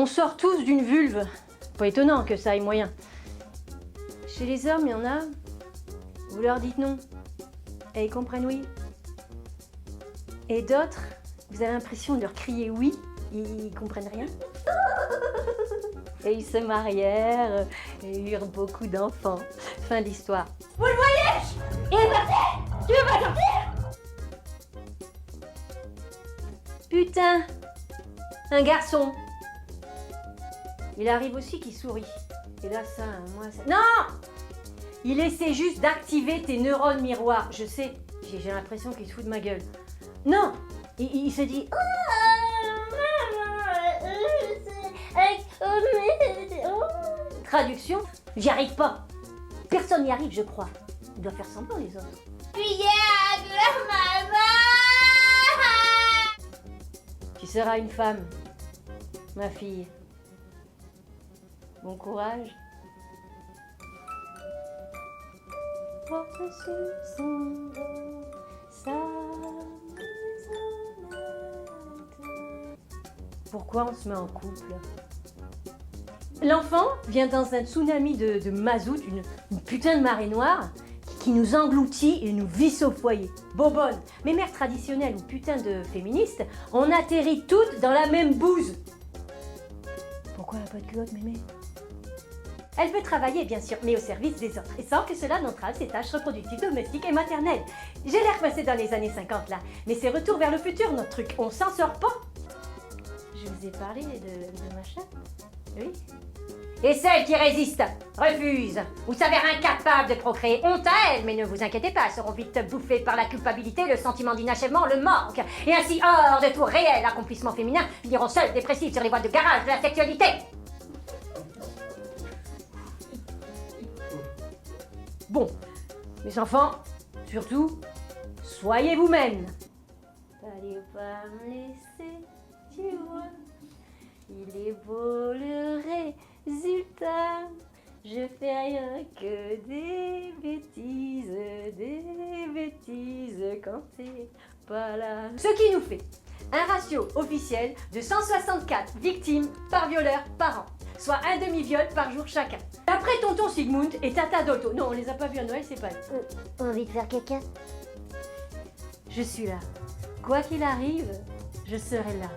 sort tous d'une vulve. Pas étonnant que ça aille moyen. Chez les hommes, il y en a, vous leur dites non, et ils comprennent oui. Et d'autres, vous avez l'impression de leur crier oui, ils comprennent rien. Et ils se marièrent et eurent beaucoup d'enfants. Fin de l'histoire. Vous le voyez? Il est parti! Tu veux pas sortir? Putain, un garçon. Il arrive aussi qu'il sourit. Et là, ça, moi, ça... Non! Il essaie juste d'activer tes neurones miroirs. Je sais, j'ai l'impression qu'il se fout de ma gueule. Non! Il se dit... Traduction, j'y arrive pas. Personne n'y arrive, je crois. Il doit faire semblant, les autres. Tu seras une femme, ma fille. Bon courage. Porte sur son dos sa maisonnette. Pourquoi on se met en couple? L'enfant vient dans un tsunami de mazout, une putain de marée noire qui nous engloutit et nous visse au foyer. Bobonne, mes mères traditionnelles ou putain de féministes, on atterrit toutes dans la même bouse. Pourquoi elle n'a pas de culotte, mémé? Elle peut travailler, bien sûr, mais au service des autres, et sans que cela n'entrave ses tâches reproductives, domestiques et maternelles. J'ai l'air coincée dans les années 50, là, mais c'est retour vers le futur, notre truc. On s'en sort pas. Je vous ai parlé de ma chatte, oui. Et celles qui résistent, refusent, ou s'avèrent incapables de procréer, honte à elles, mais ne vous inquiétez pas, elles seront vite bouffées par la culpabilité, le sentiment d'inachèvement, le manque, et ainsi hors de tout réel accomplissement féminin, finiront seules, dépressives sur les voies de garage de la sexualité. Bon, mes enfants, surtout, soyez vous-mêmes. Allez pas me laisser, tu vois, il est beau le résultat. Je fais rien que des bêtises quand t'es pas là. Ce qui nous fait un ratio officiel de 164 victimes par violeur par an, soit un demi-viol par jour chacun. D'après tonton Sigmund et tata Dotto, non on les a pas vus à Noël, c'est pas eux. Envie de faire caca? Je suis là. Quoi qu'il arrive, je serai là.